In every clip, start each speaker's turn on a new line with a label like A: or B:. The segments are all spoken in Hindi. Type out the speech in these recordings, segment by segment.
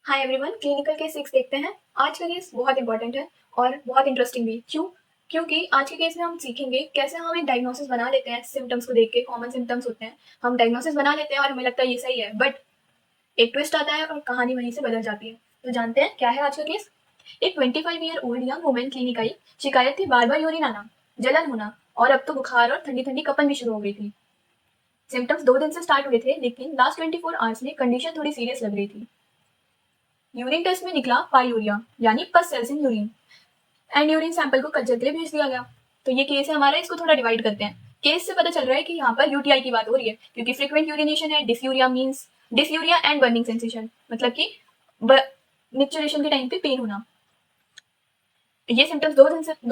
A: हाय एवरीवन, क्लिनिकल केस 6 देखते हैं। आज का केस बहुत इंपॉर्टेंट है और बहुत इंटरेस्टिंग भी। क्यों? क्योंकि आज के केस में हम सीखेंगे कैसे हम एक डायग्नोसिस बना लेते हैं। सिम्टम्स को देख के कॉमन सिम्टम्स होते हैं, हम डायग्नोसिस बना लेते हैं और हमें लगता है ये सही है, बट एक ट्विस्ट आता है और कहानी वहीं से बदल जाती है। तो जानते हैं क्या है आज का केस। एक 25 year old young women clinic आई। शिकायत थी बार बार यूरिन आना, जलन होना और अब तो बुखार और ठंडी ठंडी कपन भी शुरू हो गई थी। सिम्टम्स 2 दिन से स्टार्ट हुए थे, लेकिन लास्ट 24 आवर्स में कंडीशन थोड़ी सीरियस लग रही थी। यूरिन टेस्ट में निकला पायूरिया यानी पस sales in urine and urine sample को कल्चर के लिए भेज दिया गया। तो ये केस है हमारा, इसको थोड़ा डिवाइड करते हैं। केस से पता चल रहा है कि यहाँ पर यूटीआई की बात हो रही है, क्योंकि फ्रीक्वेंट यूरिनेशन है। Dysuria means dysuria and burning sensation, मतलब कि मिक्सचरेशन के टाइम पे पेन होना। ये सिम्टम्स 2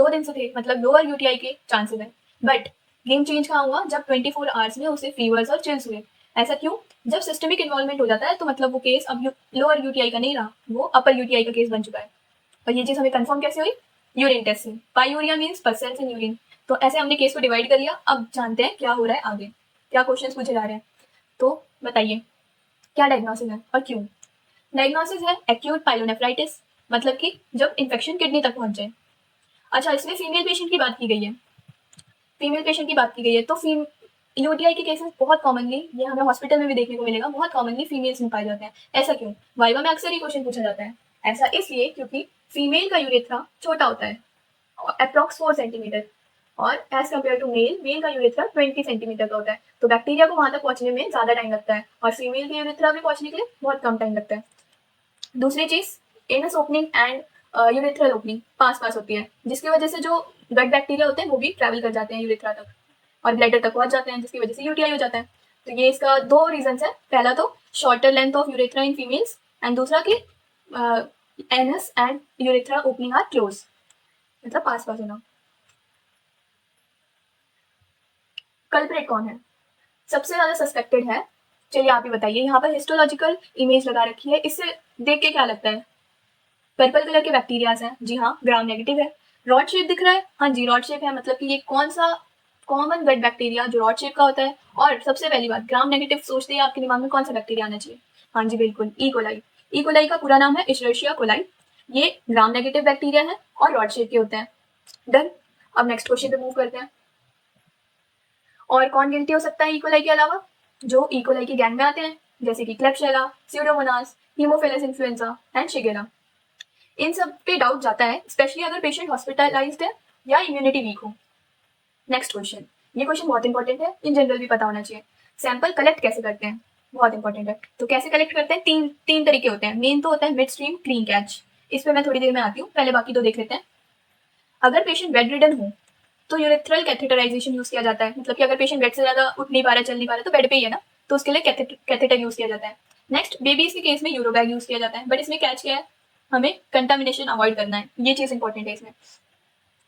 A: दिन से थे, मतलब लोअर यूटीआई के चांसेस है। बट गेम चेंज कहाँ हुआ? जब 24 आवर्स में उसे फीवर्स और चिल्स हुए। ऐसा क्यों? जब सिस्टमिक इन्वॉल्वमेंट हो जाता है तो मतलब वो केस अब लोअर यूटीआई का नहीं रहा, वो अपर यूटीआई का केस बन चुका है। और ये चीज हमें कंफर्म कैसे हुई? यूरिन टेस्ट से। पायूरिया मींस पस सेल्स इन यूरिन। तो ऐसे हमने केस को डिवाइड कर लिया। अब जानते हैं क्या हो रहा है आगे, क्या क्वेश्चंस पूछे जा रहे हैं। तो बताइए क्या डायग्नोसिस है और क्यों? डायग्नोसिस है एक्यूट पाइलोनेफ्राइटिस, मतलब कि जब इन्फेक्शन किडनी तक पहुंच जाए। अच्छा, इसमें फीमेल पेशेंट की बात की गई है। फीमेल पेशेंट की बात की गई है तो यूटीआई के केसेस बहुत कॉमनली, ये हमें हॉस्पिटल में भी देखने को मिलेगा, बहुत कॉमनली फीमेल्स में पाए जाते हैं। ऐसा क्यों? वाइवा में अक्सर ही क्वेश्चन पूछा जाता है। ऐसा इसलिए क्योंकि फीमेल का यूरेथ्रा छोटा होता है, अप्रॉक्स 4 सेंटीमीटर, और एज कम्पेयर टू मेल का यूरेथ्रा 20 सेंटीमीटर का होता है। तो बैक्टीरिया को वहां तक पहुंचने में ज्यादा टाइम लगता है और फीमेल के यूरेथ्रा में पहुंचने के लिए बहुत कम टाइम लगता है। दूसरी चीज, anus opening and urethral opening पास पास होती है, जिसकी वजह से जो गट बैक्टीरिया होते हैं वो भी ट्रैवल कर जाते हैं यूरेथ्रा तक और ब्लैडर तक पहुंच जाते हैं, जिसकी वजह से यूटीआई हो जाता है। तो ये इसका 2 रीजन है। पहला तो shorter length of urethra in females and दूसरा कि anus and urethra opening are close, मतलब पास पास होना। कल्प्रेट कौन है? सबसे ज्यादा सस्पेक्टेड है, चलिए आप ही बताइए। यहाँ पर हिस्टोलॉजिकल इमेज लगा रखी है, इससे देख के क्या लगता है? पर्पल कलर के बैक्टीरियाज हैं, जी हाँ, ग्राम नेगेटिव है। रॉड शेप दिख रहा है, हाँ जी रॉड शेप है, मतलब कि ये कौन सा कॉमन गट बैक्टीरिया जो रॉड शेप का होता है। और सबसे पहली बात, ग्राम नेगेटिव सोचते ही आपके दिमाग में कौन सा बैक्टीरिया आना चाहिए? हाँ जी बिल्कुल, ई कोलाई। ई कोलाई का पूरा नाम है इशर्शिया कोलाई। ये ग्राम नेगेटिव बैक्टीरिया है और रॉड शेप के होते हैं। डन। अब नेक्स्ट क्वेश्चन पे मूव करते हैं। और कौन गिनती हो सकता है इकोलाई के अलावा? जो इकोलाई की गैंग में आते हैं, जैसे कि Klebsiella, Pseudomonas, Haemophilus influenzae and Shigella. इन सब पे डाउट जाता है, स्पेशली अगर पेशेंट हॉस्पिटलाइज्ड है या इम्यूनिटी वीक हो। नेक्स्ट क्वेश्चन, ये क्वेश्चन बहुत इंपॉर्टेंट है, इन जनरल भी पता होना चाहिए। सैंपल कलेक्ट कैसे करते हैं? बहुत इंपॉर्टेंट है। तो कैसे कलेक्ट करते हैं? तीन तरीके होते हैं। मेन तो होता है मिड स्ट्रीम क्लीन कैच, इस पर मैं थोड़ी देर में आती हूँ, पहले बाकी दो देख लेते हैं। अगर पेशेंट बेड रिडन हो तो यूरेथ्रल कैथेटराइजेशन यूज किया जाता है, मतलब कि अगर पेशेंट बेड से ज्यादा उठ नहीं पा रहा, चल नहीं पा रहा, तो बेड पे ही है ना, तो उसके लिए कैथेटर यूज किया जाता है। नेक्स्ट, बेबीज के केस में यूरोबैग यूज किया जाता है, बट इसमें कैच क्या है? हमें कंटामिनेशन अवॉइड करना है, ये चीज इंपॉर्टेंट है इसमें।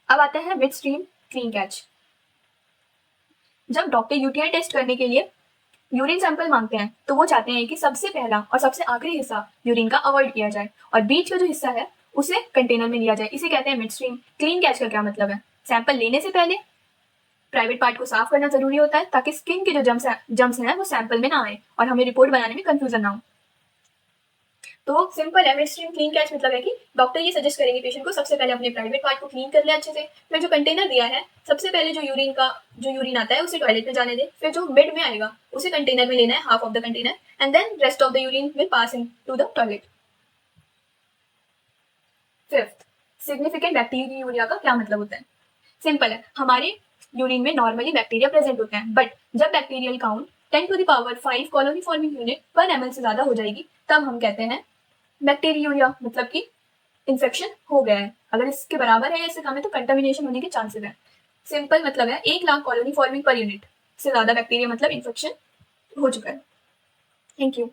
A: अब आते हैं मिड स्ट्रीम क्लीन कैच। जब डॉक्टर यूटीआई टेस्ट करने के लिए यूरिन सैंपल मांगते हैं तो वो चाहते हैं कि सबसे पहला और सबसे आखिरी हिस्सा यूरिन का अवॉइड किया जाए और बीच का जो हिस्सा है उसे कंटेनर में लिया जाए। इसे कहते हैं मिड स्ट्रीम क्लीन कैच। का क्या मतलब है? सैंपल लेने से पहले प्राइवेट पार्ट को साफ करना जरूरी होता है, ताकि स्किन के जो जम्स हैं वो सैंपल में ना आए और हमें रिपोर्ट बनाने में कंफ्यूजन ना हो। तो सिंपल है, मिड स्ट्रीम क्लीन कैच मतलब है कि डॉक्टर ये सजेस्ट करेंगे पेशेंट को सबसे पहले अपने प्राइवेट पार्ट को क्लीन कर ले अच्छे से, फिर जो कंटेनर दिया है सबसे पहले जो यूरिन आता है उसे टॉयलेट में जाने दे, फिर जो बेड में आएगा उसे कंटेनर में लेना है, half of the container, and then rest of the urine will pass into the toilet. Fifth, significant bacteria का क्या मतलब होता है? सिंपल है, हमारे यूरिन में नॉर्मली बैक्टीरिया प्रेजेंट होते हैं, बट जब bacterial count 10⁵ colony forming unit पर ml से ज्यादा हो जाएगी तब हम कहते हैं बैक्टीरियूरिया, मतलब कि इन्फेक्शन हो गया है। अगर इसके बराबर है या इससे कम है तो कंटामिनेशन होने के चांसेस है। सिंपल मतलब है 1 lakh colony forming per unit से ज्यादा बैक्टीरिया मतलब इन्फेक्शन हो चुका है। Thank you.